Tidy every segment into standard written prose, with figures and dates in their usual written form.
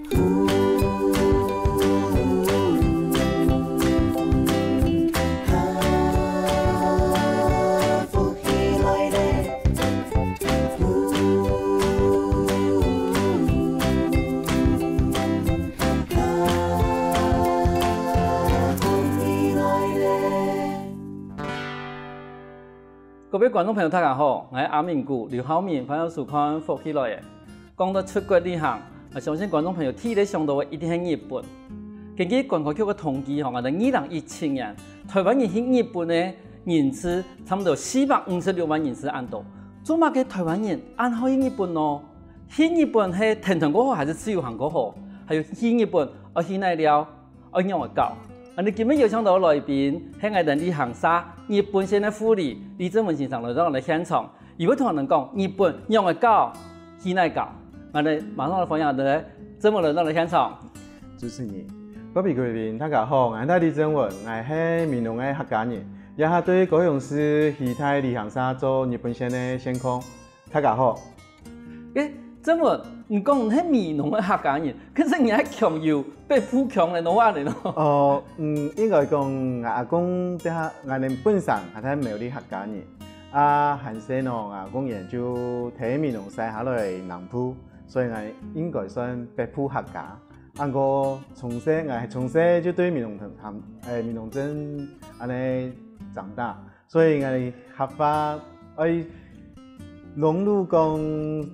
各位观众朋友，大家好，我是阿明谷刘浩明，欢迎收看福起来的。讲到出国旅行，我相信观众朋友第一个想到的一定是日本。根据观光局的统计，我哋2017年台湾人去日本的人次差不多456万人次按多。做乜嘅台湾人按好去日本咯？去日本係停停過好，還是自由行過好？還有去日本我去哪了？我讓我搞。我哋今日邀請到來賓係我哋旅行社日本線嘅副理李正文先生來到我哋現場，如果同人講日本讓我搞，去哪搞？我哋馬上來分享到正文來到我哋現場。主持人，各位貴賓，大家好，我係李正文，我係闽南嘅客家人，也係對高雄市戲台旅行社做日本線嘅線控。大家好。正文，你講你係闽南嘅客家人，可是你係強又被富強嘅攞嚟咯。應該講我阿公啲客，我哋本身係睇苗栗客家人，韓細喏，阿公研究睇闽南西下來南部，所以我應該算北部客家。我從細就對闽南鎮安尼長大，所以我哋客家融入講。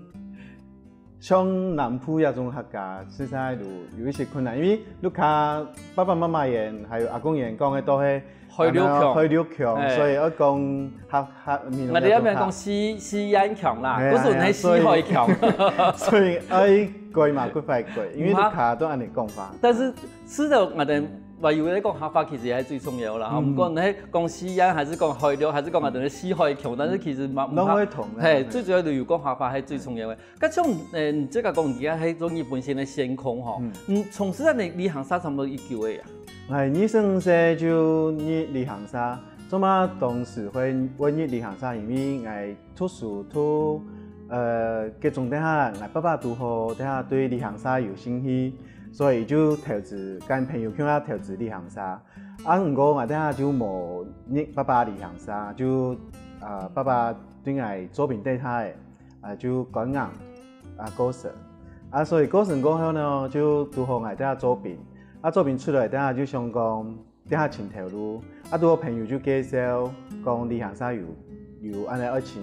像南部那種客家，實在有一些困難，因為你看爸爸媽媽人，還有阿公人講嘅都係開六強，所以我講客闽南。我哋一邊講西安強啦，嗰時係西海強，所以改嘛佢快改，因為你看都按你講法。但是是的，我哋話要咧講客家其實係最重要啦，唔管你係講西安，還是講海陸，還是講我哋西海強，但是其實唔可以同。係最主要就要講客家係最重要嘅。咁像即係講而家喺做日本線嘅線控嗬，從事喺旅行社差唔多1個月啊。係你先生就旅行社，做乜當時會揾旅行社，因為我讀書讀各種底下，我爸爸都好底下對旅行社有興趣。所以就投資，跟朋友叫他投資旅行社。不過我底下就冇爸爸旅行社，就爸爸對我作品對他嘅，就講硬歌神。所以歌神過後呢，就拄好我底下作品。作品出來底下就想講底下前條路。拄好朋友就介紹講旅行社有安尼愛前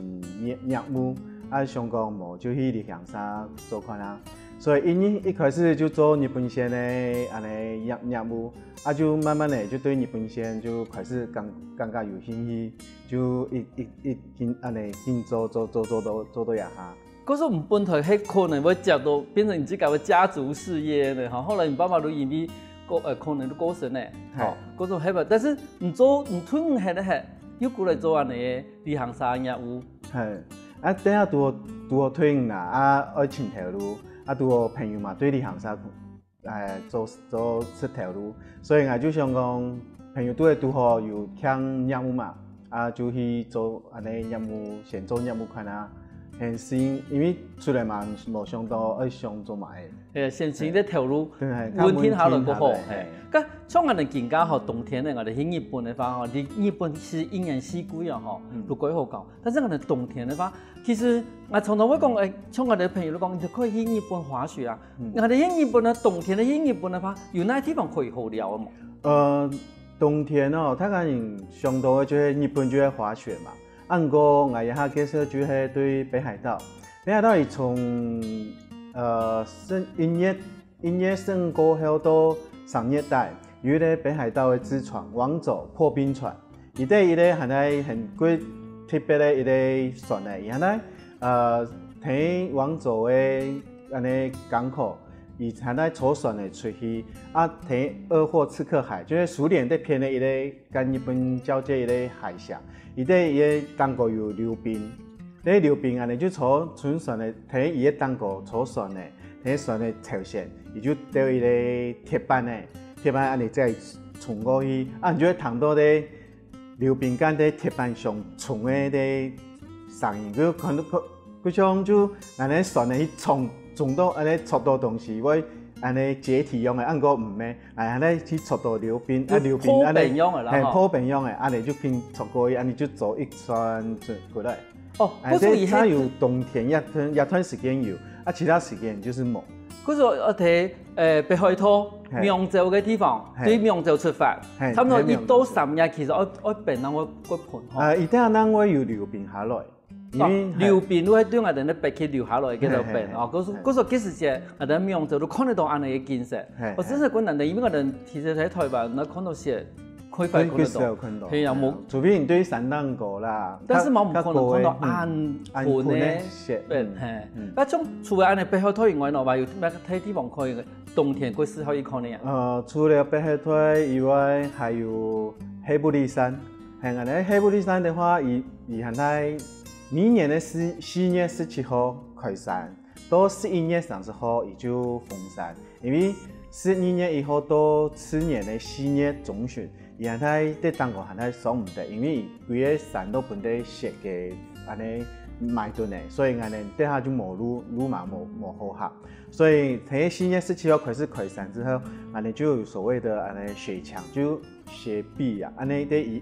業務，想講冇就去旅行社做看啦。所以一開始就做日本線的安尼業務，就慢慢的就對日本線就開始感覺有興趣，就一安尼做到一下。嗰時唔本來係可能會接到變成你自己嘅家族事業咧，後來你爸爸都因為可能都過身咧，嗰種係吧？但是唔推唔係咧，又過來做安尼旅行社業務。係，等下都推唔啦，愛前條路。拄好朋友嘛，對旅行社做出條路，所以我就想講，朋友拄好有搶業務嘛，就去做安尼業務，先做業務看下，先先，因為出來嘛冇想到愛想做埋。先先啲條路，溫天下來過好。咁像我哋見家嗬，冬天咧，我哋去日本嘅話，日本是一年四季啊，嗬，都幾好搞。但是我哋冬天嘅話，其實我從頭會講，像我哋朋友都講，你可以去日本滑雪啊。我哋去日本咧，冬天咧去日本嘅話，有哪地方可以好聊啊？冬天哦，他講人上到就係日本就係滑雪嘛。不過我一下介紹就係對北海道，北海道係從1月升過後到3月底，有一個北海道的之船王走破冰船，伊個係喺很貴特別的一個船嚟，伊喺睇王走的安尼港口，伊喺喺坐船嚟出去，睇鄂霍次克海，就是蘇聯在偏的一個跟日本交界一個海峽，伊個港口有溜冰，喺溜冰安尼就坐船嚟睇伊個港口坐船嚟。睇船的潮線，伊就到一個鐵板安尼再衝過去，你就會睇到啲溜冰杆喺鐵板上衝嘅啲聲音，佢像就安尼船嚟去衝到安尼戳到東西，安尼解体用的，按个唔咩，安尼去戳到溜冰，溜冰铺安尼，便用的啦，嘿，铺便用的，安尼就拼戳过去，安尼就走一圈过来。哦，它有冬天一段时间有，其他时间就是冇。嗰時我睇北海道明州嘅地方，對明州出發，差唔多1到3日，其實我變人我盤。一定要咱會有溜冰下來，因為溜冰都係對我哋咧白去溜下來嘅就變哦。嗰時幾時節，我哋明州都看得到安尼嘅景色。我真係覺得，因為我哋其實喺台灣，我看到些。可以看得到，係有冇？除非你對山當過啦，但是冇可能看到暗盤咧，係。種除了安尼北海道以外，話有咩睇地方可以冬天嗰時可以看呢？除了北海道以外，還有黑布利山。係安尼黑布利山的話，以現在明年的4月17號開山，到11月30號也就封山，因為12月以後到次年的4月中旬。現在啲當個現在上唔得，因為規個山都本地設嘅安尼賣斷嘅，所以安尼底下就冇路嘛冇好行，所以喺4月17號開始開山之後，安尼就有所謂的安尼雪牆就雪壁啊，安尼啲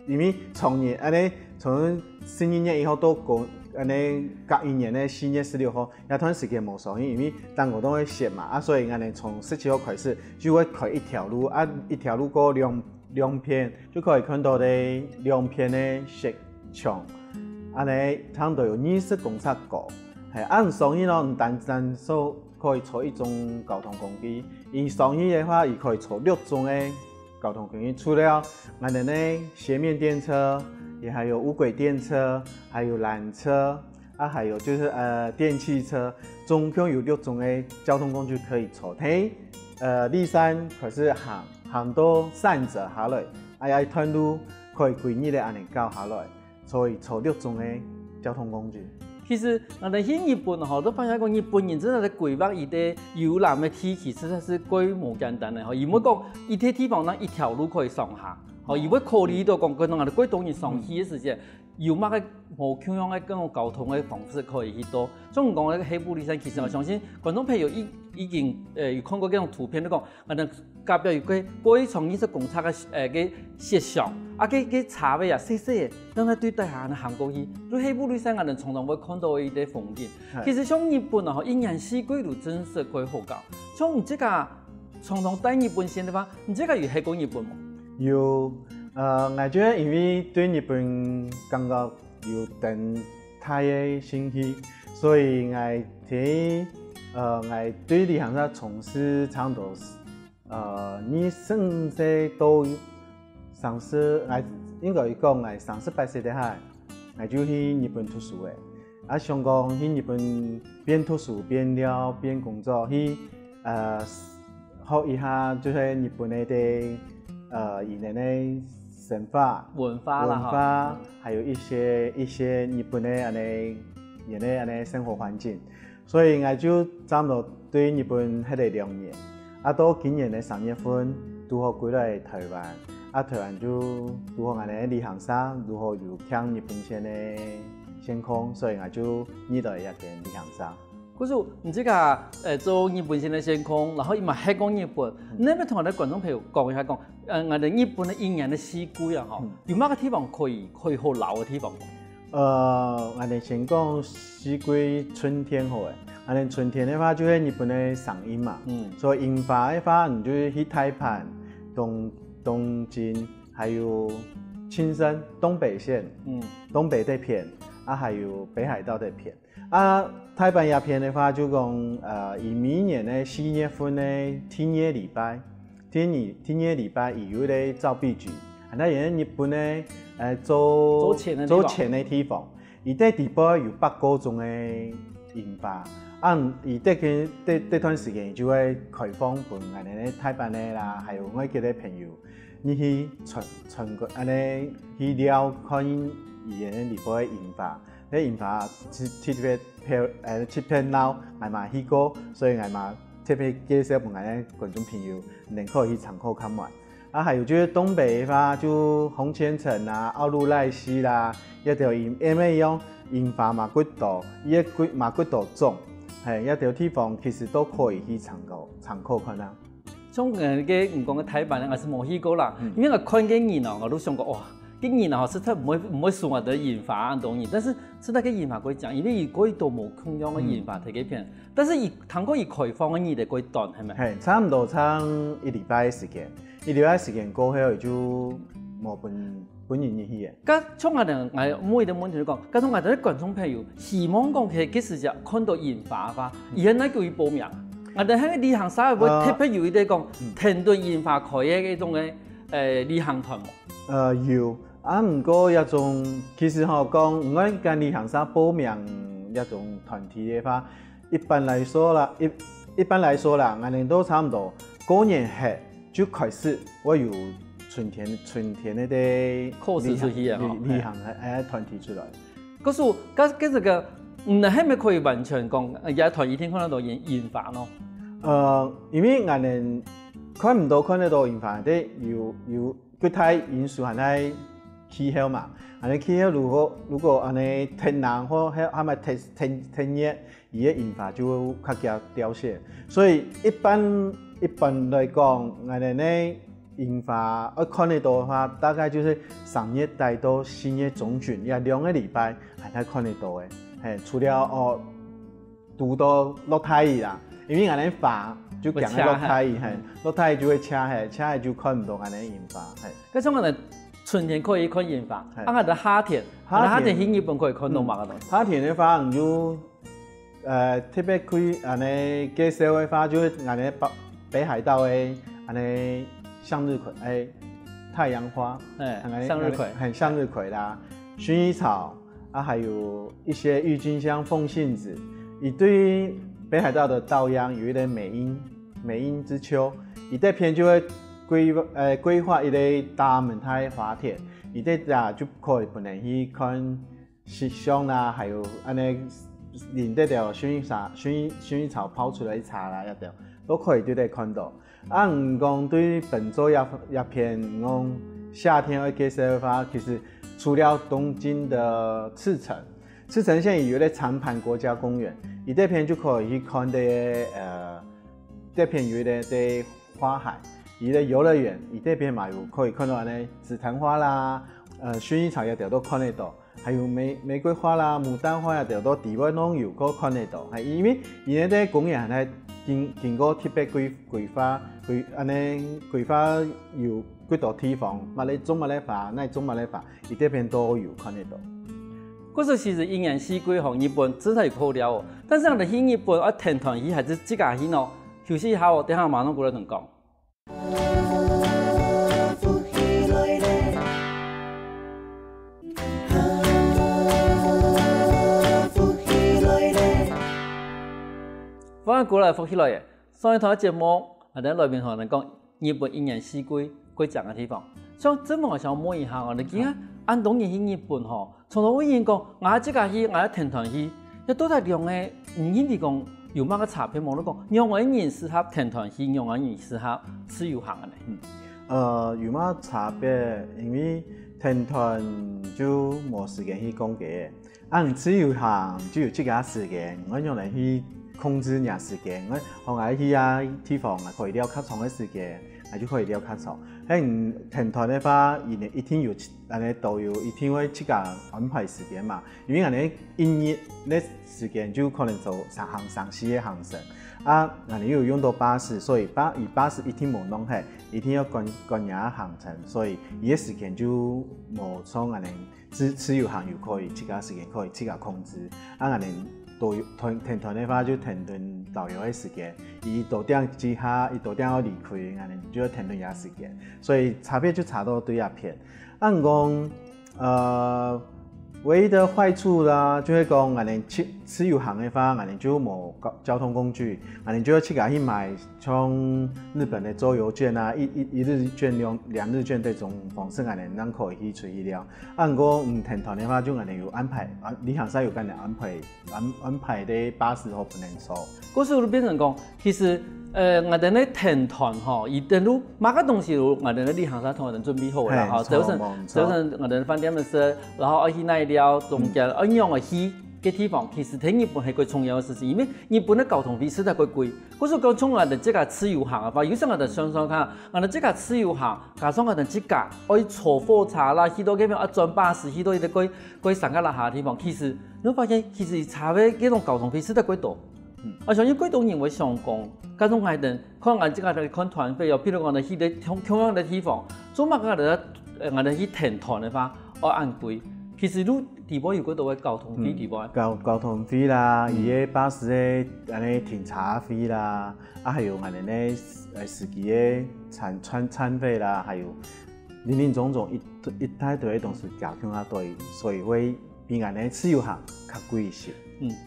因為從年安尼從12月以後到過安尼隔一年的4月16號，一段時間冇上去，因為當個都會雪嘛，所以安尼從17號開始就會開一條路，一條路過兩邊就可以看到咧兩片的雪牆，安尼差唔多有20公尺高，係上去咯，唔單數可以坐一種交通工具，而上去的話，也可以坐6種的交通工具，除了安尼咧斜面電車。也還有無軌電車，還有纜車，還有就是電汽車，總共有6種的交通工具可以坐。驪山可是行到3者下來，一段路可以規日的安尼搞下來，所以坐6種的交通工具。其實我哋去日本吼，都發現講日本人真係規劃伊啲遊覽嘅天氣實在是規模簡單嘅吼，而唔好講伊啲地方呢一條路可以上下。哦，如果考慮到講嗰種我哋過冬日上去嘅時節，有乜嘅無共樣嘅嗰種交通嘅方式可以去到。總講咧黑布利山，其實我相信觀眾朋友已經有看過嗰種圖片，都講我哋隔壁有過去從20公尺嘅雪牆，嘅茶位啊細細嘅，等佢對底下行過去。喺黑布利山我哋常常會看到伊啲風景。其實像日本啊，一年四季都真係可以好搞。像唔知個常常帶日本先嘅話，唔知個有去過日本冇？有，我覺得因為對日本感覺有等太嘅興趣，所以我睇我對旅行社從事差唔多你甚至都上次我應該講我38歲的下，我就去日本讀書嘅，想講去日本邊讀書邊聊邊工作，去學一下就是日本嘅。以前的神法文化，還有一些日本的安尼生活環境，所以我就差唔多對日本迄個2年，到今年的3月份，拄好歸來台灣，台灣就拄好安尼旅行社，拄好有搶日本線的線空，所以我就遇到一間旅行社。嗰時唔知㗎做日本線嘅線空，然後伊嘛係講日本，你咪同我哋觀眾朋友講一下講，我哋日本嘅一年嘅四季啊，有乜個地方可以好留嘅地方？我哋先講四季春天好誒，我哋春天嘅話就係日本嘅賞櫻嘛，所以櫻花嘅話，你就去大阪、東京，還有青森、東北線，東北這片，還有北海道這片。台灣這片的話，就講以明年的4月份的天野禮拜也有咧造幣局，那人日本咧做錢的地方，伊啲地方有8個種的櫻花，伊這段時間就會開放俾我哋台灣的啦，還有外籍的朋友，你去參觀，安尼去了看伊嘅地方的櫻花。啲櫻花特別老，我嘛去過，所以我嘛特別介紹俾我哋觀眾朋友，能夠去參考看完。還有就是東北嘅話，就紅千層啦、奧入瀨溪啦，一條因為用櫻花嘛幾多，伊個嘛幾多種，系一条地方其實都可以去參考看啦。像個唔講嘅台灣人，我是冇去過啦。因為我看嘅人哦，我都想過哇，啲人哦，實在唔會輸我哋研發咁東西，但是實在嘅研發可以講，因為伊嗰都冇空樣嘅研發睇嘅片，但是伊通過伊開放嘅嘢嚟可以斷係咪？係差唔多差一禮拜嘅時間，一禮拜時間過後就冇本人去嘅。咁像我哋每個問題講，咁從我哋啲觀眾朋友希望講佢幾時就看到研發嘅話，而家哪叫伊報名？我哋喺旅行社會特別有一啲講團隊研發開嘅嗰種嘅旅行團冇？有，唔過一種其實講唔該跟旅行社報名一種團體嘅話，一般來說啦，我哋都差唔多過年後就開始會有春天嗰啲 course 出去啊，旅行團體出來。嗰時嗰個唔係咪可以完全講有團一天看得到研發咯？因為我哋看得到研發，啲有具體因素係喺氣候嘛。我哋氣候如果我哋天冷或係咪天熱，而嘅研發就會較加凋謝。所以一般來講，我哋呢研發我看得到嘅話，大概就是3月底到4月中旬，有2個禮拜係睇看得到嘅。係除了讀到落太陽啦。因為我哋發就講落太陽，係落太陽就會車就看唔到我哋研發，係。咁像我哋春天可以看研發，我哋夏天去日本可以看到嘛嗰度。夏天嘅話，唔就特別開我哋介紹嘅話，就我哋北海道嘅我哋向日葵，太陽花，向日葵啦，薰衣草啊，還有一些鬱金香、風信子，一堆。北海道的道央有一個美瑛之丘，伊這片就會規劃一個大門台花田，伊這就可以本來去看石像啦，還有安尼連這條薰衣草跑出來茶啦，一條都可以對得看到。唔講對本州一片，講夏天會介紹的話，其實除了東京的赤城現在有個長盤國家公園。伊這片就可以去看這片有的花海，伊的遊樂園，伊這邊嘛有可以看到呢紫藤花啦，薰衣草一條都看得到，還有玫瑰花啦、牡丹花一條都地方都有可看得到，係因為伊呢啲公園係經過特別規劃有幾多地方，乜嘢種乜嘢花，那種乜嘢花，伊這邊都有看得到。嗰時其實一年四季和日本真係好了哦，但是我哋去日本我團團去還是自家去咯。休息一下哦，等下馬上過來同講。歡迎過來福起來嘅，上一堂節目我哋內面同人講日本一年四季會講嘅地方，像這麼我想問一下我哋見下按當年去日本吼。從頭我已經講，我即個去，我團團去，一都係用嘅，唔應啲講有乜個差別冇得講，用嘅人適合團團去，用嘅人適合自由行嘅咧。有乜差別？因為團團就冇時間去講嘅，按自由行就有自己時間，我用嚟去控制人時間，我去啊地方啊可以了較長嘅時間，我就可以了較長。喺團團嘅話，一天有導遊一天會自己安排時間嘛，因為人哋一日呢時間就可能做34個行程，人哋又用到巴士，所以巴士一天冇弄起，一天要趕人行程，所以伊嘅時間就冇像人哋自由行又可以自己時間可以自己控制，人哋團嘅話就團團導遊嘅時間，伊到點之下，伊到點要離開，人哋就要團團嘅時間，所以差別就差到對一片。按講，唯一的壞處啦，就係講我哋自由行嘅話，我哋就冇交通工具，我哋就要自己去買像日本嘅周遊券啊，一日券、2日券這種方式，我哋能可以去出去了。按講團團嘅話，就我哋有安排，旅行社有跟你安排啲巴士和不能坐。嗰時候就變成講，其實我哋咧團團吼，伊登錄乜個東西，我哋咧旅行社同我哋準備好啦，吼，早晨我哋飯店嘅事，然後去那了，中間用嘅去，个地方，其实喺日本係最重要嘅事情，因為日本嘅交通費實在過貴。嗰時候講從我哋這個自由行啊，話有時我哋想想看，我哋這個自由行，加上我哋這個可以坐火車啦，去到嗰邊啊轉巴士，去到一個過上個落下嘅地方，其實你會發現其實差嘅嗰種交通費實在過多。我相信幾多人會想講，加上我哋可能我這個嚟看團費哦，譬如講我哋去啲同樣嘅地方，做乜我哋去停團嘅話，我按貴。其實你地方有幾多嘅交通費地方？交通費啦，伊個巴士嘅安尼停車費啦，啊還有安尼咧司機嘅餐費啦，還有林林總總一大堆東西加起來對，所以會比安尼自由行較貴一些。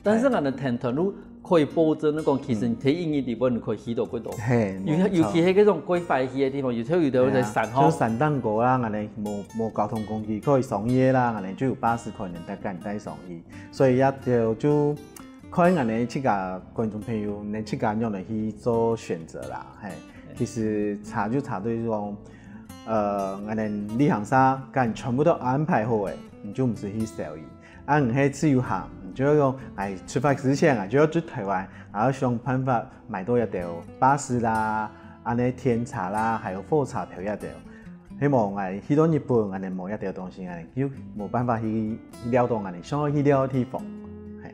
但是我哋停團你可以保證你講，其實喺英語地方你可以去到幾多？尤其係嗰種貴快去嘅地方，有啲在山河。像山丹國啦，安尼無交通工具可以上去啦，安尼就有巴士可能帶上去，所以也就看安尼這個觀眾朋友，你這個用嚟去做選擇啦。其實差就差對種，安尼旅行社干全部都安排好嘅，你就唔是去受益。你係自由行。就要用出發之前就要去台灣，然後想辦法買到一條巴士啦、安尼天茶啦，還有火車票一條。希望去到日本，安尼冇一條東西，又冇辦法去了到安尼想去了嘅地方。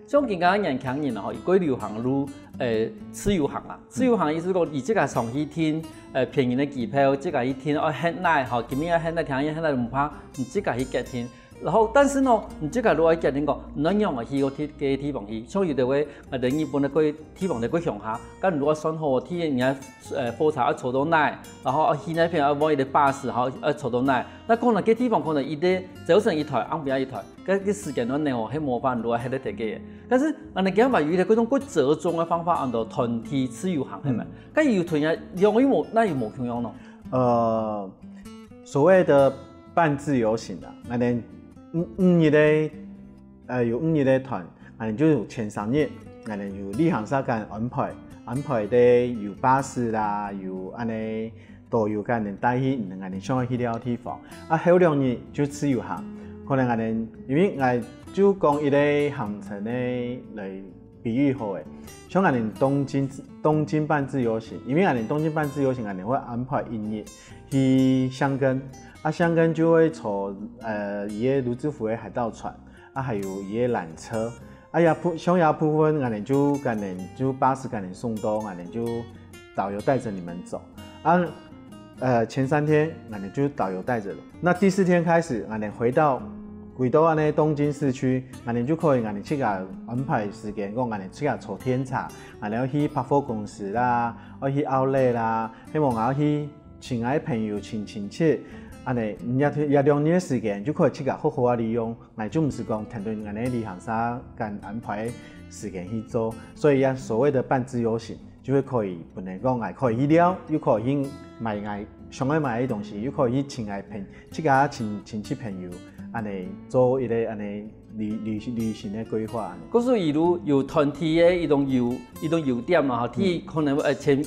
像今家年輕人啊，過流行路自由行啦，自由行意思講，以這個上去聽便宜嘅機票，這個去聽哦很耐，吼，今日啊很耐聽，很耐唔怕，唔這個去隔天。然後，但是呢，你這個如果決定講，唔能用去個地方去，像有啲位我哋日本嘅個地方嘅個鄉下，咁如果選好體驗人火車坐到耐，然後去那邊啊揾一個巴士，然後坐到耐，那可能個地方可能一啲早上一台，晏邊一台，個時間可能哦係冇辦法喺度睇嘅。但是我哋講話有啲嗰種個折中嘅方法，按照團體自由行係咪？咁要團嘅用於冇，那有冇咁樣咯？所謂的半自由行啊，我哋。5日的有5日的團，俺就有前3日，俺哋有旅行社間安排的有巴士啦，有安尼導遊間人帶去，俺哋想去了地方。啊，後2日就自由行，可能俺哋因為俺就講一個行程咧來比喻好誒，像俺哋東京半自由行，因為俺哋東京半自由行，俺哋會安排1日去箱根。箱根就會坐伊個盧茲福的海盜船，還有伊個纜車，匈牙部分我哋就巴士給你送到，我哋就導遊帶着你們走。前3天我哋就導遊帶着，那第4天開始我哋回到東京市區，我哋就可以我哋去個安排時間，講我哋去個坐天茶，我哋要去百貨公司啦，要去outlet啦，希望我要去親愛朋友親戚。安尼，也2年時間就可以去個好好啊利用，我就唔是講團隊安尼旅行社間安排時間去做，所以也所謂的半自由行，就會可以本來講可以去了，又可以去買想要買嘅東西，又可以去去個親戚朋友，安尼做一個安尼旅行的規劃。嗰時如有團體嘅一種優點啦，啲可能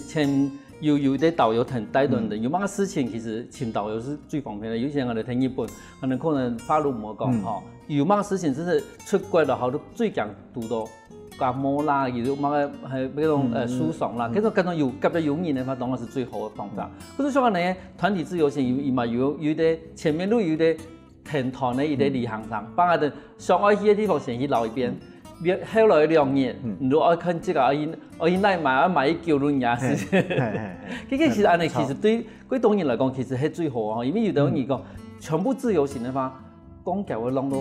前。有啲導遊挺帶頓的，有乜事情其實請導遊是最方便的。有些我哋睇日本，可能法律冇講吼，有乜事情就是出國啦，吼都最強讀到感冒啦，有乜係嗰種訴訟啦，嗰種有夾咗有人嘅話，當然是最好嘅方法。可是像我哋團體自由行，有啲前面都有啲停團嘅一啲旅行社，幫我哋上愛去嘅地方先去留一邊。後來2年，如果看這個我現在買一9輪也是，其實安尼其實對廣東人來講其實係最好啊，因為有啲人講全部自由行嘅話，講叫佢弄到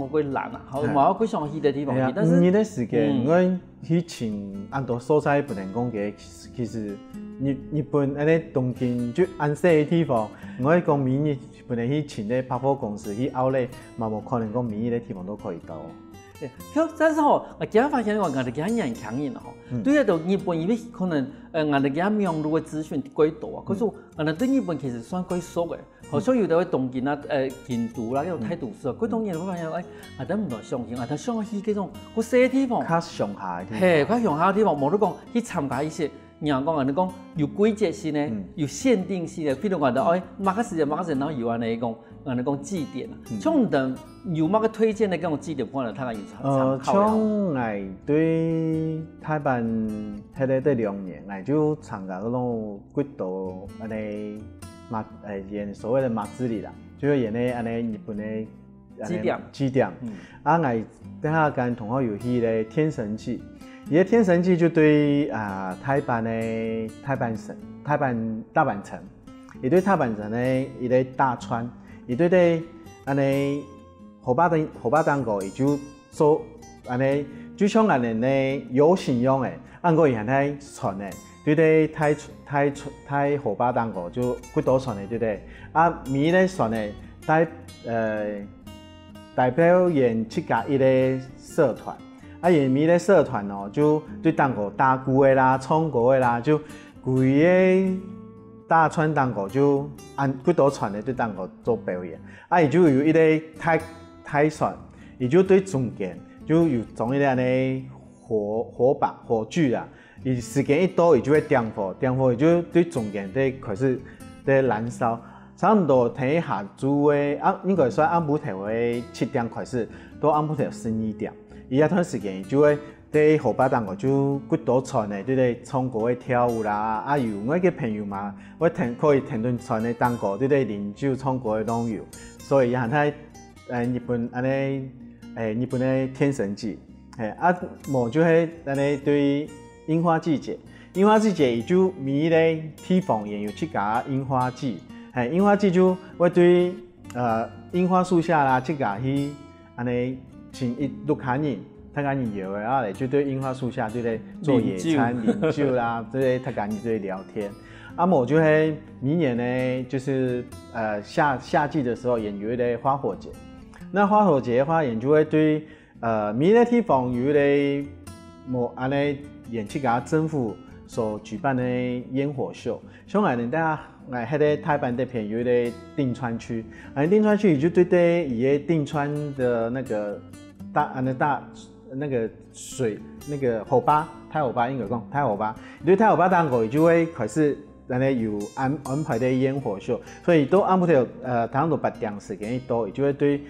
佢難啊，冇佢想去嘅地方去。但是你的時間，我去前按到所在不能講嘅，其實日本安尼東京就安細嘅地方，我講明日不能去前啲百貨公司去outlet，嘛冇可能講明日嘅地方都可以到。但是吼，我今日發現我哋幾年輕人吼，對到日本因為可能我哋幾網絡嘅資訊幾多啊，可是我哋對日本其實算幾熟嘅，好像有啲東京啊、京都啦，嗰種態度是，嗰種人會發現我哋唔同相信，我哋想去嗰種好細嘅地方，較鄉下嘅地方，係較鄉下嘅地方，冇得講去參加一些然后讲有规则性的，有限定性的，譬如讲到某个时间，然后有安尼讲祭典啊，像等有某个推荐的这种祭典，可能他有参考。像我对台湾迄个对2年，我就参加嗰种几多安尼演所谓的马之里啦，就是演的安尼日本的祭典。啊，我等下跟同学有去个天神祭，伊个天神祭就对台湾大阪城，伊对大阪城呢，伊咧大川，伊对安尼火把蛋糕，伊就做安尼，就像安尼呢有信用诶，按过伊安尼传诶，对台火把蛋糕就几多传诶，对不对？啊，米咧传诶代表演7家一个社团，啊，演米咧社团哦，就对蛋糕打鼓的啦、唱歌的啦，就规个大川蛋糕就按几多串的对蛋糕做表演，啊，伊就有一个台船，伊就对中间就有种一个安尼火炬啦，伊时间一到，伊就会点火，伊就对中间在开始在燃烧。差不多睇下晝的應該算暗晡頭的7點開始，到暗晡頭12點，伊一段時間就會喺火把蛋糕就幾多串的，對對，唱歌的跳舞啦，啊有我個朋友嘛，我可以停頓串的蛋糕，對對，飲酒唱歌的攏有，所以行睇日本安尼日本的天神祭，無就係安尼對櫻花季節，伊就每個地方也有7家櫻花季。櫻花季就會對櫻花樹下啦，即個去安尼請一路看人，睇緊人遊的，嚟就對櫻花樹下對咧做野餐、飲酒啦，對睇緊人對聊天。我就係每年呢，就是夏季的時候，也有一個花火節。那花火節的話，也就會對每個地方有一個安尼演7家政府所舉辦的煙火秀，像我哋大家。迄個台灣這邊有一個定川區，定川區就對伊個定川的那個那個水那個火把，太火把應該講太火把，對太火把蛋糕，伊就會開始安尼有安排的煙火秀，所以都按不了差不多8點時間一到，伊就會對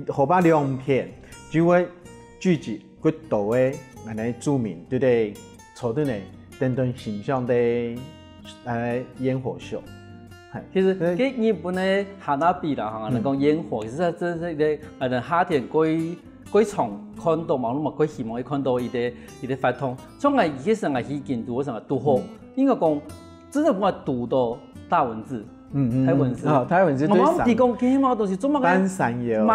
火把兩片就會聚集幾多的安尼住民，對坐對呢等等形象的。煙火秀，其實跟日本的哈那比啦，哈，人講煙火，其實這是個夏天幾常看到嘛，我嘛幾希望看到伊個發通。像我以前我去京都，我想讀好，應該講真係我讀到大文字，台文字，台文字對上。我哋講起碼都是做乜嘅？半山腰。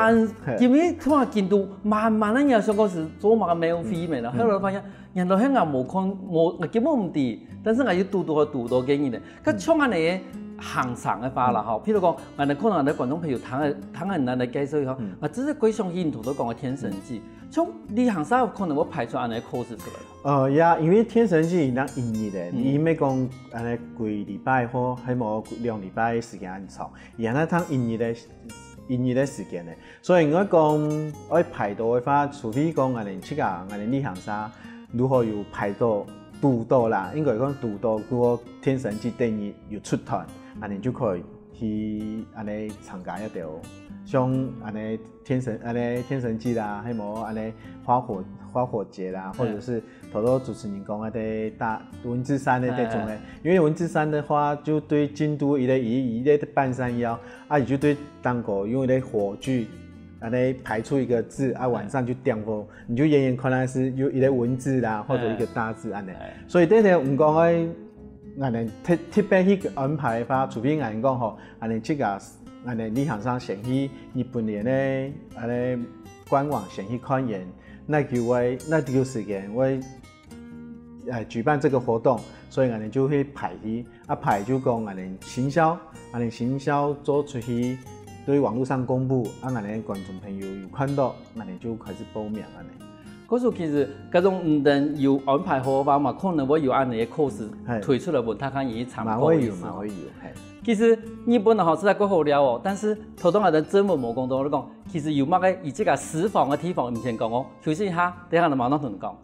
因為看京都慢慢那樣，上個是做乜嘅沒有飛咩啦，後來發現。人到香港冇看，我根本唔知，但是我要讀到經驗嘅。咁像安尼行長嘅話啦，吼，譬如講，我哋可能我哋觀眾朋友聽人嚟介紹吼，啊，這是幾相信圖都講嘅天神祭，像你行啥可能會排出安尼故事出來。因為天神祭伊當1日嘅，伊咪講安尼幾禮拜或係冇2禮拜時間安長，伊安尼當1日嘅時間嘅，所以我講我排到嘅話，除非講我哋7家我哋你行啥。如何有排到拄到啦？應該講拄到嗰個天神祭第2有出團，安尼就可以去安尼參加一條，像安尼天神祭啦，還冇安尼花火節啦，或者是頭頭主持人講的大文字山的這種的，因為文字山的話就對京都伊個半山腰，伊就對蛋糕因為咧火炬。安尼排出一個字啊，晚上就點火，你就遠遠看來是有一個文字啦，或者一個大字安尼。所以這條唔講誒，安尼特別去安排嘅話，除非安尼講吼，安尼7家安尼你行上先去日本嘅咧，安尼官網先去看演，那條時間我舉辦這個活動，所以安尼就去排去，排就講安尼行銷做出去。對網絡上公布，安尼觀眾朋友有看到，安尼就開始報名安尼。嗰時其實嗰種唔但有安排好吧嘛，可能會有安尼嘅 course 推出來問他看伊參考。會有。其實日本吼實在幾好料哦，但是頭先我哋真冇講到，你講其實有乜嘅，以這個私房嘅地方，唔先講哦，休息一下，等下就馬上同你講。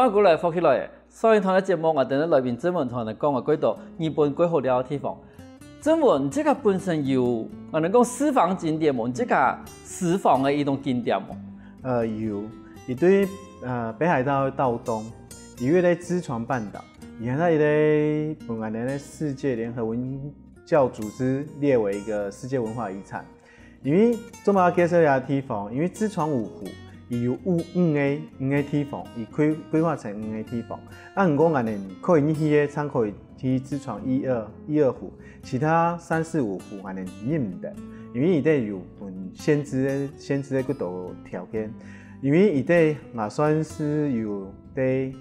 欢迎过来福起来。上一堂的节目，我等下来宾郑文同人讲过几道日本最好了的地方。郑文，这个本身有我能讲私房景点无？这个私房的一种景点无？有，伊对北海道道东，伊位咧知床半岛，伊现在咧本来咧世界联合文教组织列为一个世界文化遗产。因为做嘛介绍一下地方，因为知床五湖。伊有五个地方，伊规划成5个地方。毋过安尼可以去个参考去知床1、2湖，其他3、4、5湖安尼入唔得，因为伊底有限制的几道条件，因为伊底也算是有底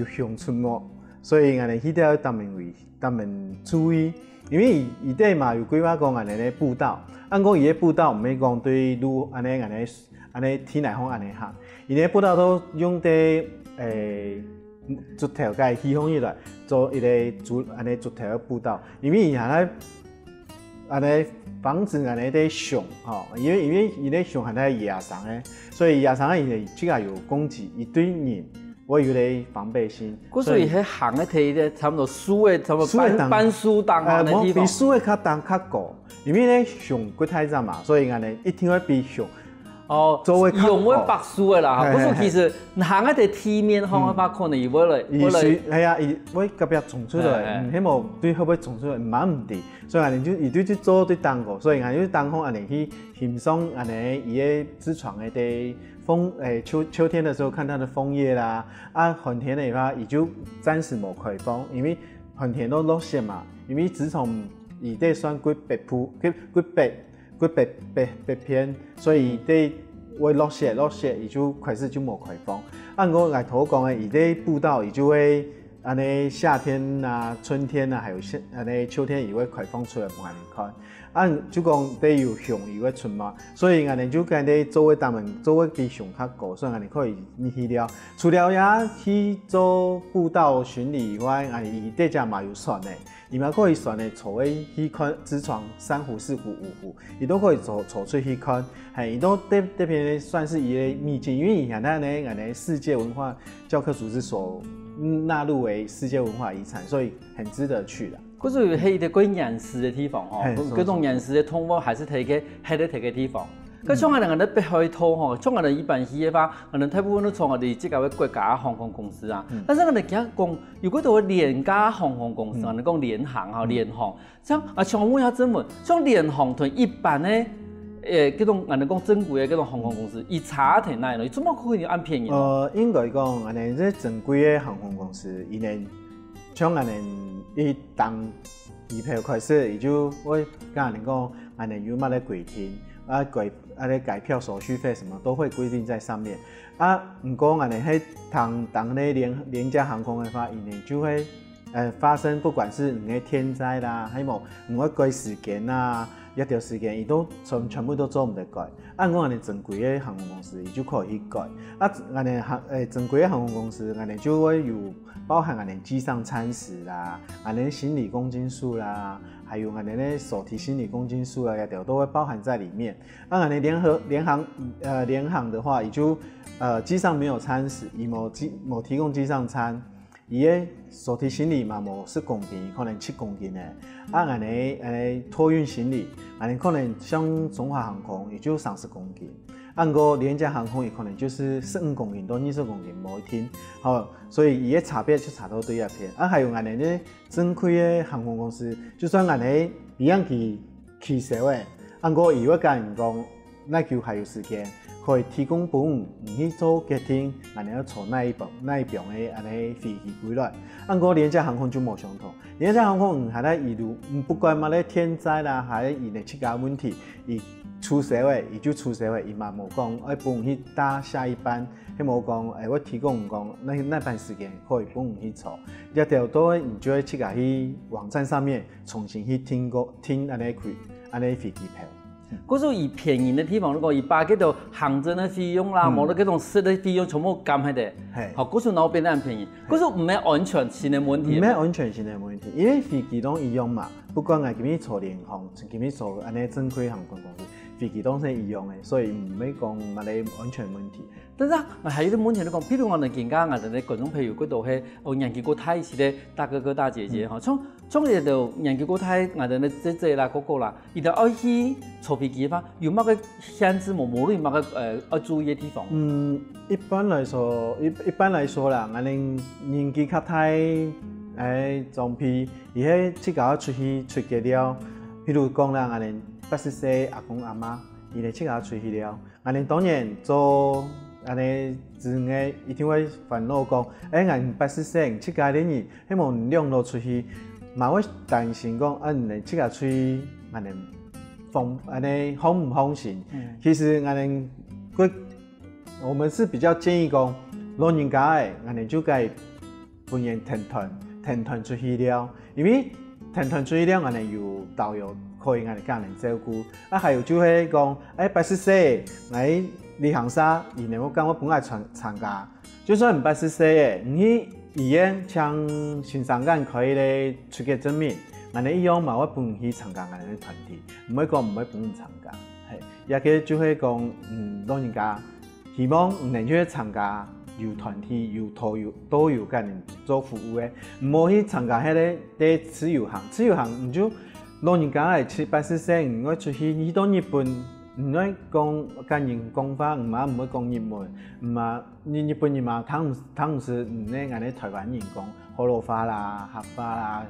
熊出没，所以安尼迄条当面注意，因为伊底嘛有规划讲安尼咧步道，按讲伊个步道毋免讲对路安尼天来风安尼行，伊个步道都用伫竹条甲起风起来做一个安尼竹条的步道，因为伊安尼防止安尼在熊吼，因为伊咧熊还在野生诶，所以野生诶伊即个有攻击，伊对人我有咧防备心。所以迄行诶摕咧差不多树诶，差不多搬树当安尼地方。比树诶较重较高，因为咧熊骨太脏嘛，所以安尼一定会比熊。用我白树的啦，不是其实行喺地地面方嘅话，可能伊会来，系啊，伊会特别冲出来，希望对会不会冲出来，蛮唔对，所以安尼就伊对去做对当个，所以安尼当空安尼去欣赏安尼伊个知床的地枫秋天的时候看它的枫叶啦，寒天的话伊就暂时无开放，因为寒天都落雪嘛，因为知床伊底算几白片，所以伊底会落雪，伊就开始就无开放。按我来头讲的，伊底步道伊就会安尼夏天啊、春天啊，还有安尼秋天伊会开放出来俾人看。就讲底有熊伊会出没，所以安尼就跟底周围比熊较高，所以安尼可以去了。除了也去做步道巡礼以外，安尼伊底只嘛有船的。伊嘛可以选的坐位去看知床3湖、4湖、5湖，伊都可以坐出去看，伊都这边算是伊的秘境，因为现在呢，世界文化教科组织所纳入为世界文化遗产，所以很值得去的。嗰是迄个关岩石的地方吼，嗰种岩石的通风还是睇个迄个睇个地方。咁像我哋北海道吼，像我哋一般去嘅话，可能大部分都从我哋即个国家航空公司啊。但是我哋讲如果到廉价航空公司，我哋讲联航哈，联航，像想问一下郑文，像联航同一般的嗰种我哋讲正规的嗰种航空公司，伊差喺哪里？怎么可以按便宜？应该讲，我哋这正规的航空公司，伊呢，像我哋一当机票开始，伊就会跟人讲，我哋有乜咧规定。改票手续费什么都会规定在上面。唔过安尼喺当咧廉价航空的话，伊呢就会发生不管是唔个天灾啦，还冇唔个改时间啦，一条时间伊都全部都做唔得改。按我安尼正规的航空公司，伊就可以去改。安尼正规的航空公司，安尼就会有包含安尼机上餐食啦，安尼行李公斤数啦。还有安尼咧手提行李公斤数啊，一条都会包含在里面。安尼联航的话，也就机上没有餐食，伊冇提供机上餐，伊个手提行李嘛冇10公斤，可能7公斤诶。安尼托运行李，安尼可能像中华航空也就30公斤。按个廉价航空，伊可能就是15公斤到20公斤，无一天，好，所以伊个差别就差到对一片。还有安尼咧正规的航空公司，就算安尼一样去社会，按个伊会甲人讲，那就还有时间，可以提供服务，唔去做决定，安尼要坐那一边的安尼飞机归来。按个廉价航空就无相同，廉价航空还在伊如不管嘛咧天灾啦，还伊咧其他问题，伊。出社会，伊就出社会，伊嘛无讲，帮去搭下一班，迄无讲，我提供讲那班时间可以帮去坐，一条都你就会去去网站上面重新去听安尼飞机票。嗰种以便宜的地方，如果伊把嗰种航程的费用啦，冇得嗰种食的费用全部减喺度，好，嗰种哪变得很便宜？嗰种唔系安全性的问题。唔系安全性的问题，因为飞机拢一样嘛，不管係今日坐联航，今日坐安尼正规航空公司。飞飞机当成一样的，所以唔免讲乜嘢安全问题。但是还有啲问题你讲，譬如我哋見家我哋觀眾朋友嗰度係年紀過大時咧，大哥哥大姐姐嚇，從你度年紀過大，我哋咧姐姐啦、哥哥啦，伊就愛去坐飛機嘅話，有乜嘅限制冇？無論乜嘅要注意嘅地方？一般來說啦，我哋年紀較大裝備，而且即個出國了，譬如講啦，我哋80歲阿公阿媽，伊哋即個出去了，我哋當然做。安尼自然一定會煩惱講，俺80歲七家人，希望兩路出去，嘛會擔心講，你七家出去，安尼方唔方便？其實我們是比較建議講，老人家誒，安尼就該本人團出去了，因為團出去了，安尼有導遊可以安尼家人照顧，還有就係講，80歲我。旅行社，伊呢我講我本來參加，就算唔80歲誒，唔去醫院搶新生間可以咧出國證明，安尼一樣嘛，我本去參加安尼嘅團體，唔會講唔會本唔參加，係，也個就係講，老人家希望唔能去參加有團體有導遊間人做服務嘅，唔好去參加迄個啲自由行，唔就老人家係80歲，唔會出去到日本。唔會講跟人講法，唔會講日文，日本人嘛，他唔是唔咧按啲台灣人講河洛話啦、客話啦，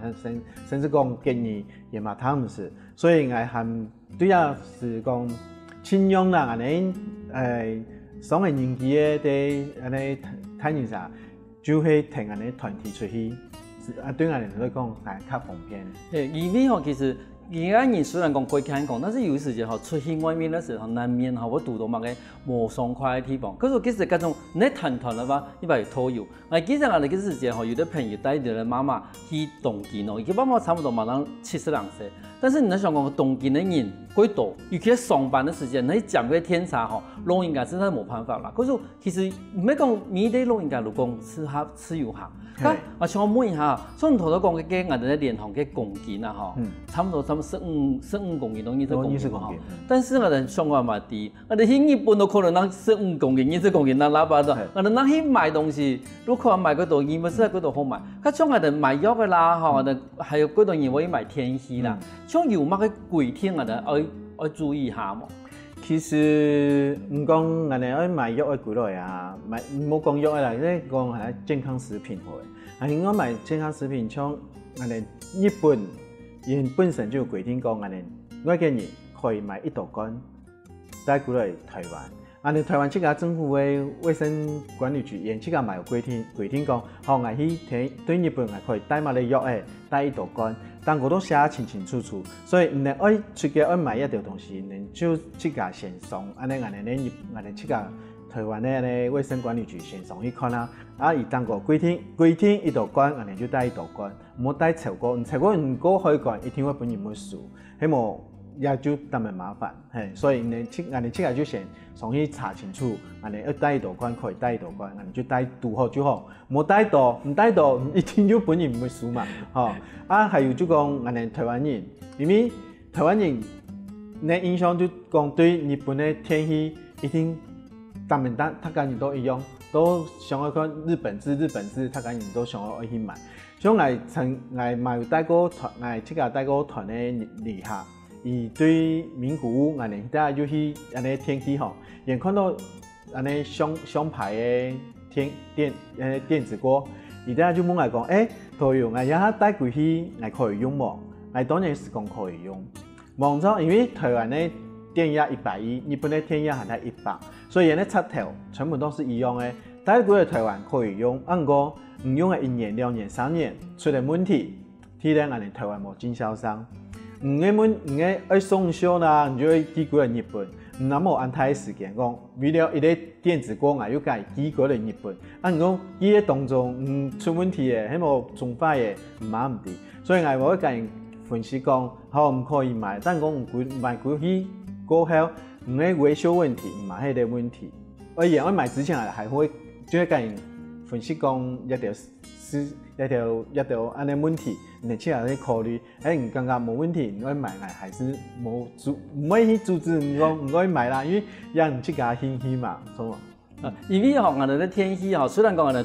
甚至講吉語也嘛，他唔是，所以我係對啊是講盡量啦，按啲上個年紀嘅按啲睇人啥，就係聽按啲團體出去，對我嚟講係較方便。因為其實。而家人雖然講過輕講，但是有時間出去外面的時候，難免會遇到乜嘅冇爽快嘅地方。可是其實嗰種你團嘅話，一般係拖油。其實我哋嗰時間有啲朋友帶住媽媽去東京咯，佢媽媽差唔多馬上70多歲。但是你想講東京嘅人幾多？尤其係上班嘅時間，你講嗰啲天差老人家真係冇辦法啦。可是其實唔係講每啲老人家都講自由行。我想問一下，從頭到講嘅我哋嘅聯航嘅公斤啊，差唔多15公斤到20公斤哈。但是我哋相關嘛啲，我哋去日本都可能拿15公斤、20公斤拿喇叭的，我哋拿去買東西，如果買嗰度，伊咪係嗰度好買。像我哋買藥嘅啦，我哋還有嗰度人會買天氣啦，像有乜嘅規定我哋要注意下冇？其實唔講我哋要買藥嘅幾耐啊，唔好講藥嘅啦，咧講係健康食品好嘅。應該買健康食品，像我哋日本身就有規定講，我哋嘅人可以買1道關帶過來台灣。我哋台灣這個政府嘅衛生管理局，這個嘛有規定講，好我去對日本可以帶埋啲藥誒，帶1道關。但我都寫得清清楚楚，所以唔能愛出去愛買一條東西，你就即個先送，安尼我哋即個台灣嘅衛生管理局先送去看啦。伊當個規定1道關，我哋就帶1道關，唔好帶超過，超過唔過海關，一定會本人會輸，希望也就特別麻煩，所以我哋即個就先送去查清楚，我哋要帶1道關可以帶1道關，我哋就帶拄好就好，冇帶到唔帶到，一定就本人唔會輸嘛，還有就講我哋台灣人，因為台灣人嘅印象就講對日本嘅天氣一定他家人都一樣，都想要看日本字，他家人都想要去買，所以我嘛有帶過團，我即個帶過團嘅旅客。伊對名古屋，我哋大家就去安尼天氣吼，也看到安尼雙排嘅電子鍋，伊大家就問我講，可以用，我也帶過去，我可以用冇？我當然是講可以用。望咗，因為台灣嘅電壓110，日本嘅電壓係100，所以人哋插頭全部都是一樣嘅。帶過嚟台灣可以用，不過唔用嘅1年、2年、3年出現問題，睇咧我哋台灣冇經銷商。唔嘅愛送修啦，你就會寄過嚟日本，唔那麼安排時間講，為了一個電子鍋啊，要改寄過嚟日本，按講寄嘅當中出問題嘅，係冇仲快嘅，唔啱唔啲，所以我會跟人分析講，好唔可以買，但講買過去過後，唔係維修問題，唔係迄個問題，我買之前還會就會跟人分析講一條是一条安尼问题，你去下去考虑，你感觉无问题，你爱买还是无唔可以去阻止你讲唔可以买啦，因为让你去给他兴趣嘛，错嘛。因为我哋咧天气虽然讲我哋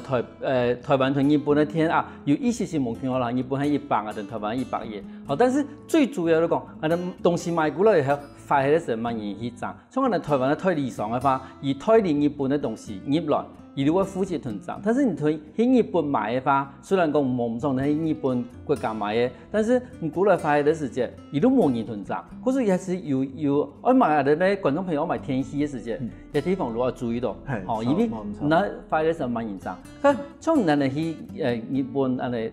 台湾同日本的天啊，有意思是目前可能日本係100啊，同台湾120，但是最主要嚟講，我哋東西買過來以後，發起嘅時候蠻容易漲。所以我哋台灣嘅太理想嘅話，而太離日本嘅東西入來，伊就會負責囤漲。但是你去日本買嘅話，雖然講冇咁喺日本國家買嘅，但是你過來發起嘅時間，伊都冇人囤漲。或者也是有我買我哋咧觀眾朋友買天氣嘅時間，有地方都要注意到。因為那發起嘅時候蠻嚴重。佢從咱哋去日本安尼，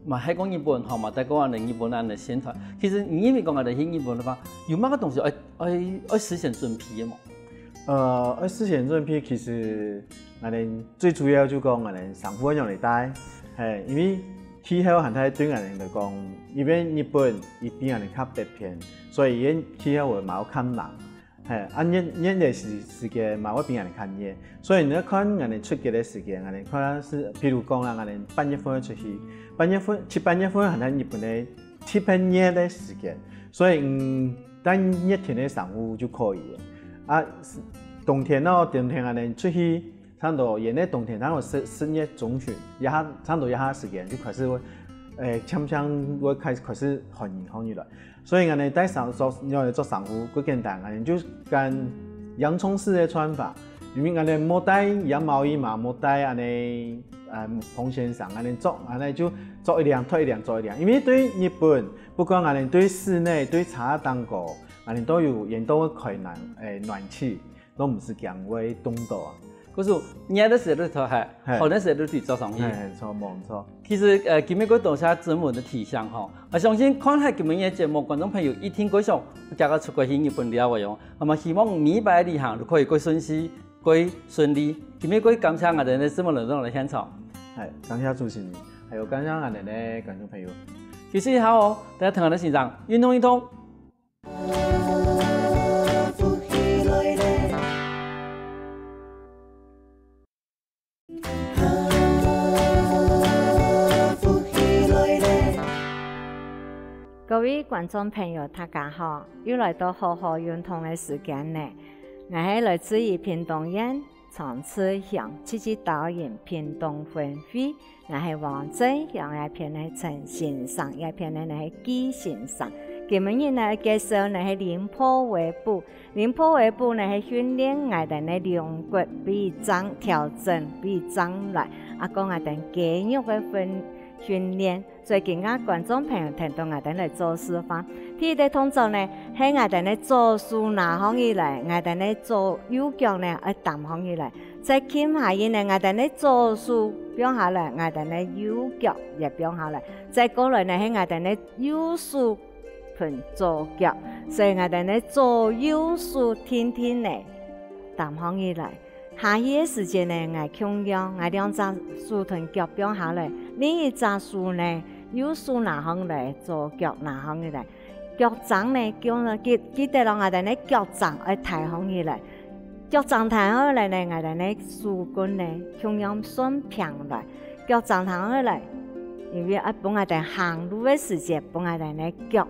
嘛係講日本嘛，但係講日本安尼宣傳。其實因為講我哋去日本嘅話，有乜個東西要事先準備嘅嘛？要事先準備，其實我哋最主要就講我哋衫褲用嚟帶，因為氣候係太對我哋嚟講，因為日本伊比我哋較北偏，所以伊氣候會冇咁冷。熱的時間嘛，我比人哋較熱，所以你看我哋出國的時間，我哋看是，譬如講啦，我哋8月份出去，8月份係喺日本的特別熱的時間，所以當熱天的上午就可以了。冬天我哋出去，差唔多炎的冬天，差唔多10月中旬，差唔多一下時間就開始會，會開始寒熱來。所以我哋用嚟做衫褲，好簡單，我哋就跟洋蔥式的穿法，因為我哋冇帶羊毛衣嘛，冇帶安尼蓬線衫，我哋做，我哋就做一兩，脫一兩，做一兩。因為對日本，不管我哋對室內、對茶當個，我哋都有沿途開暖氣，都唔是咁會凍到啊。嗰時熱的時候都係，寒的時候都係做上去。錯冇錯。其實今日嗰度寫新聞的提醒吼，我相信看下今日嘅節目，觀眾朋友一聽過上，大家出國去日本了解用，咁啊希望每擺旅行都可以過順遂、過順利。今日過感謝我哋嘅新聞內容嚟現場。係，感謝主持人，還有感謝我哋嘅觀眾朋友。其實好哦，大家聽我哋欣賞，運動運動。各位觀眾朋友，大家好！又來到好好運動嘅時間呢。我係來自於屏東縣長治鄉積極導演屏東分會，我係黃正陽一片嘅陳先生，一片嘅係紀先生。今日呢介紹呢係廉頗圍步，廉頗圍步呢係訓練我哋嘅兩骨臂張調整臂張來，講我哋肌肉嘅訓練，所以今日觀眾朋友聽到我哋嚟做示範。第一個動作呢，係我哋左手拿起以來，我哋呢左右腳呢要擔起以來，再傾下以呢，我哋呢左手變下來，我哋呢右腳也變下來，再過來呢係我哋呢右手盤左腳，所以我哋呢左右手天天呢擔起以來。下一個時間呢，我強調我兩隻手同腳變下來，另一隻手呢右手拿起來，左腳拿起來，腳掌呢記得咯，我哋呢腳掌要抬起來，腳掌抬起來呢，我哋呢手棍呢強調順平來，腳掌抬起來，因為要幫我哋行路嘅時間，幫我哋呢腳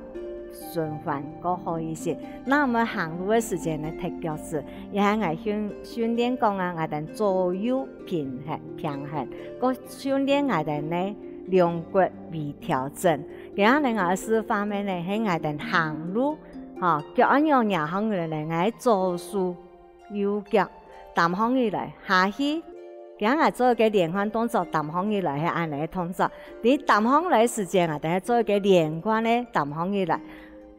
循環更好一些。那我們行路嘅時間呢，踢腳趾，也係我訓練講啊，我哋左右平衡，個訓練我哋呢兩骨微調整。其他另外示範面呢，係我哋行路，腳按樣搖起來呢，我喺左手右腳擔起來下去。其他我做一個連環動作，擔起來係按呢個動作。你擔起來時間，我哋做一個連貫呢擔起來。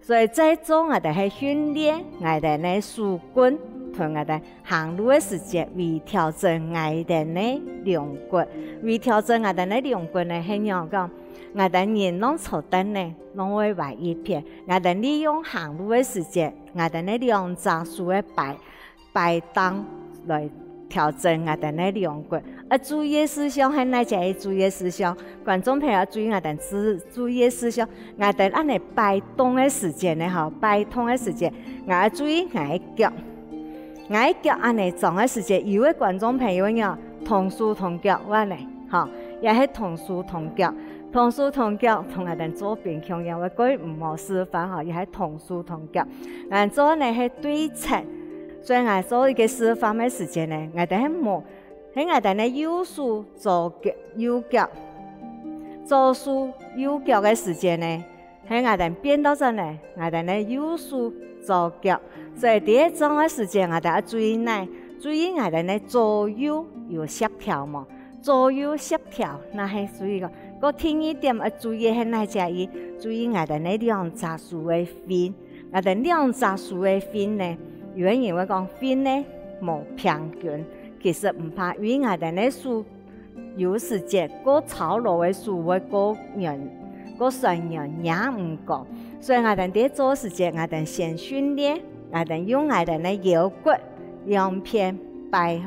所以在做我哋係訓練我哋呢手棍同我哋行路嘅時間，微調整我哋呢兩骨，微調整我哋呢兩骨呢係樣講，我哋人攏坐凳呢攏會歪一片，我哋利用行路嘅時間，我哋呢兩隻手嘅擺動來調整我哋呢兩骨。注意事項係哪些？注意事項，觀眾朋友注意我哋注意事項。我哋按你擺動嘅時間呢，擺動嘅時間，我注意我腳按你撞嘅時間。有位觀眾朋友呢，同手同腳我嚟，也是同手同腳，同手同腳同我哋左邊同樣，我嗰唔好示範嚇，也是同手同腳。我做呢係對稱，所以我做一個示範嘅時間呢，我哋係冇喺我哋呢右手左腳右腳，左手右腳嘅時間呢，喺我哋變到陣呢，我哋呢右手左腳，所以第一種嘅時間我哋要注意呢，注意我哋呢左右有協調嘛。左右協調，那係屬於個。個聽一點要注意係哪隻意？注意我哋呢兩隻手嘅分，我哋兩隻手嘅分呢，有人會講分呢冇平均，其實唔怕，因為我哋呢手有時間個操勞嘅手會個人個成人也唔夠，所以我哋啲做時間，我哋先訓練，我哋用我哋呢腰骨兩邊擺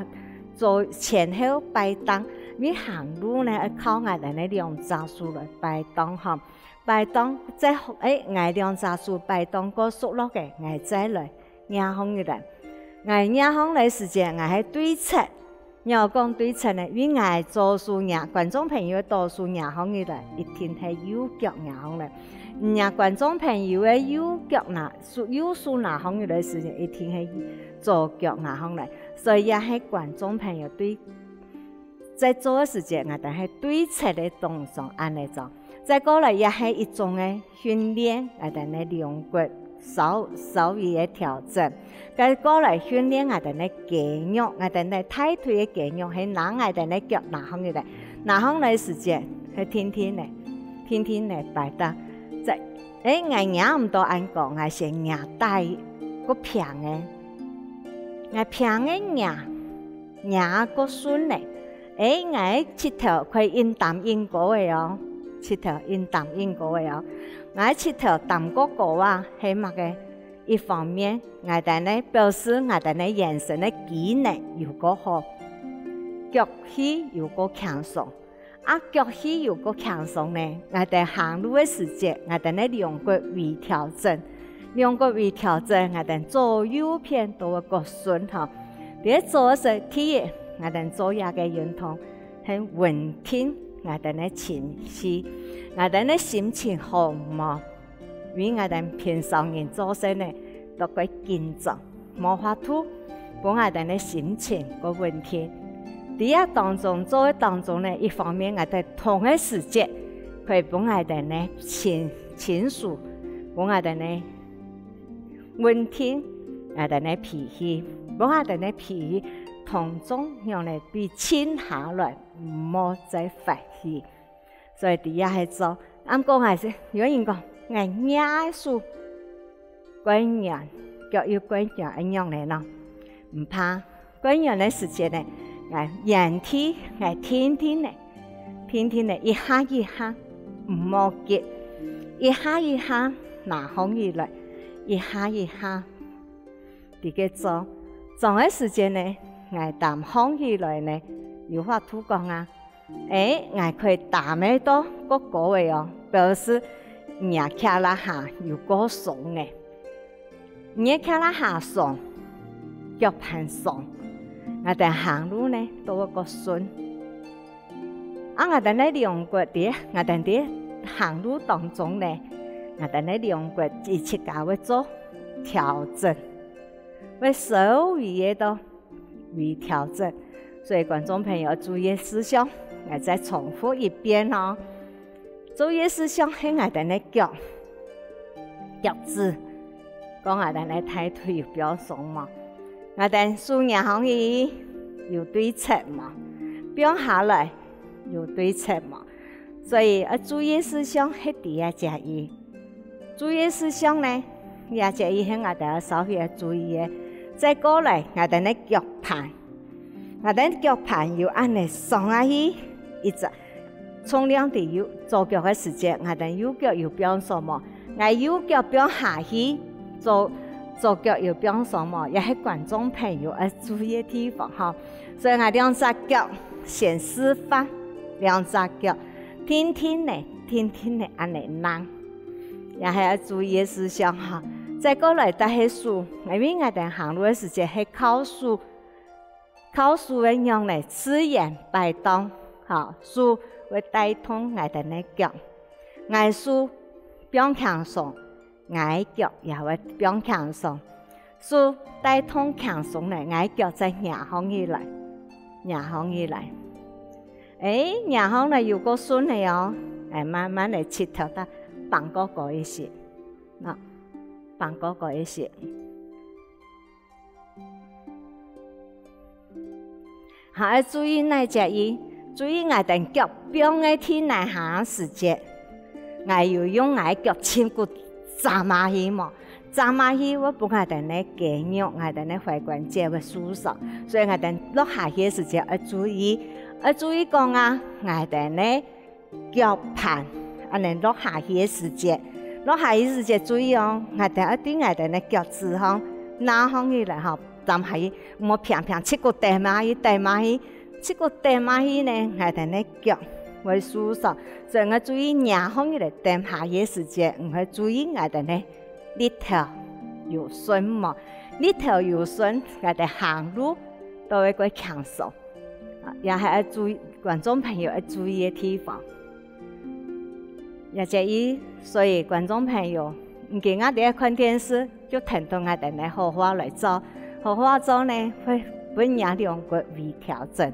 做前後擺動。你行路呢，要靠我哋呢兩隻手來擺動嚇，擺動即係我兩隻手擺動個熟落嘅，我再來壓空嘅人，我壓空嘅時間我係對稱，要講對稱呢，因為我左手壓，觀眾朋友多數壓空嘅人，一定係右腳壓空嘅，壓觀眾朋友嘅右腳拿，右手壓空嘅時間，一定係左腳壓空嘅，所以也係觀眾朋友對。在做嘅時間，我哋係對稱嘅動作安尼做。再過來也係一種嘅訓練，我哋呢兩骨稍微嘅調整。再過來訓練我哋呢肌肉，我哋呢大腿嘅肌肉係拿我哋呢腳拿空嘅，拿空嘅時間係天天嚟擺得。即我壓唔到按講，我先壓大個平嘅，我平嘅壓個順嘅。我七條可以應淡應過嘅哦，七條應淡應過嘅哦。我七條淡過過啊，係乜嘅？一方面，我哋呢表示我哋呢眼神嘅機能有個好，腳氣有個強壯。腳氣有個強壯呢，我哋行路嘅時間，我哋呢兩腳微調整，兩腳微調整，我哋左右邊都有個順嚇。你做嘅第一。我哋做嘢嘅運動係穩定，我哋嘅情緒，我哋嘅心情好嘛？因為我哋平常人做事呢都會緊張，冇法度幫我哋嘅心情個穩定。第一當中做嘅當中呢，一方面我哋同一時間可以幫我哋呢情緒，幫我哋呢穩定我哋嘅脾氣，幫我哋嘅脾氣。同種用嚟對清下來，唔好再發氣。所以第一係做，啱講係先，有人講我壓數關人，腳要關人一樣嚟咯，唔怕關人嘅時間呢，我人天我天天嚟，一下一下唔好急，一下一下拿空起來，一下一下啲嘅做嘅時間呢。我淡空起來呢，有法度講啊！我可以淡得多個位哦，表示壓卡拉下有個鬆嘅，壓卡拉下鬆，腳盤鬆，我哋行路呢都有個順。我哋呢兩腳啲，我哋啲行路當中呢，我哋呢兩腳一起搞會做調整，為所有嘢都。微調整，所以觀眾朋友注意事項，我再重複一遍哦。注意事項係我哋嘅腳趾，講我哋嘅大腿有表鬆嘛，我哋手壓可以有對稱嘛，表下來有對稱嘛，所以注意事項係第一隻意。注意事項呢，第一隻意係我哋稍微注意嘅。再過來，我哋呢腳盤，我哋腳盤要按嚟上下去，一直從兩地右左腳嘅時間，我哋右腳要變什麼？我右腳變下去，左腳要變什麼？也係觀眾朋友要注意嘅地方哈。所以我兩隻腳先示範，兩隻腳天天嚟按嚟拉，也係要注意嘅事項哈。再過來就係數，因為我哋行路嘅時間係靠數嘅用嚟自然擺動，嚇數会带动我哋嘅腳，藝術變強壯，我腳也會變強壯。書帶動強壯咧，我腳在亞行以來，亞行咧有個順嚟哦，慢慢嚟切頭得放嗰個一些，放嗰個一些。下注意那只伊，注意我哋腳變嘅天來行時節，我要用我腳前骨扎馬去嘛，扎馬去我幫我哋咧肌肉，我哋咧踝關節會舒適，所以我哋落下去時節要注意講啊，我哋咧腳盤，安尼落下去時節注意哦，我哋一定我哋咧腳趾項拉開起來吼。站喺我平切個地馬去，切個地馬去呢，我哋咧腳會舒適，所以我注意廿方嘅嚟掂下嘢時節，唔係注意我哋咧呢條有順嘛，呢條有順，我哋行路都會個強壯，也係要注意觀眾朋友要注意嘅地方。也就所以觀眾朋友唔見我哋看電視，就聽到我哋咧好好嚟做。好好做呢，會本也兩個微調整，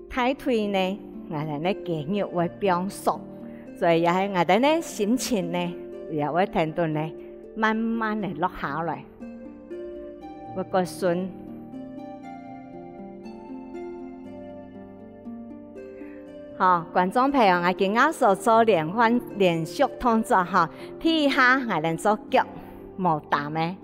抬腿呢，我哋咧肌肉會變鬆，所以也係我哋咧心情呢，也會聽到呢，慢慢地落下來，會個順。好，觀眾朋友，我今日所做連續動作哈，第一下我哋做腳冇打咩？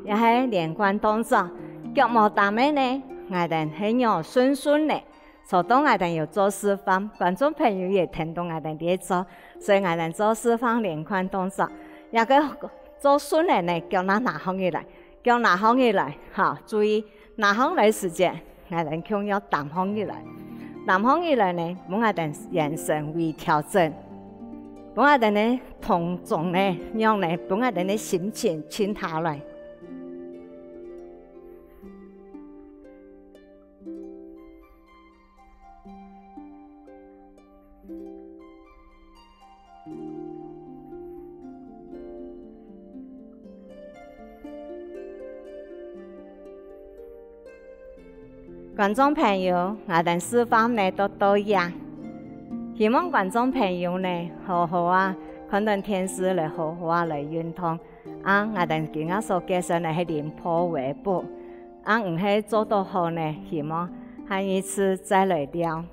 也係連貫動作，腳冇打咩呢？我哋係要順嘅，所當我哋要做示範，觀眾朋友也聽到我哋啲做，所以我哋做示範連貫動作，也個做順嘅呢，腳拿行起來，注意拿行來時間，我哋強要彈行起來呢，幫我哋眼神微調整。幫我哋呢同種呢，讓呢幫我哋呢心情靜下來。觀眾朋友，我哋示範呢都多樣，希望觀眾朋友呢好好啊，看到電視嚟好好啊嚟運動。我哋今日所介紹呢係連坡尾部，唔係做到好呢，希望下一次再來聊。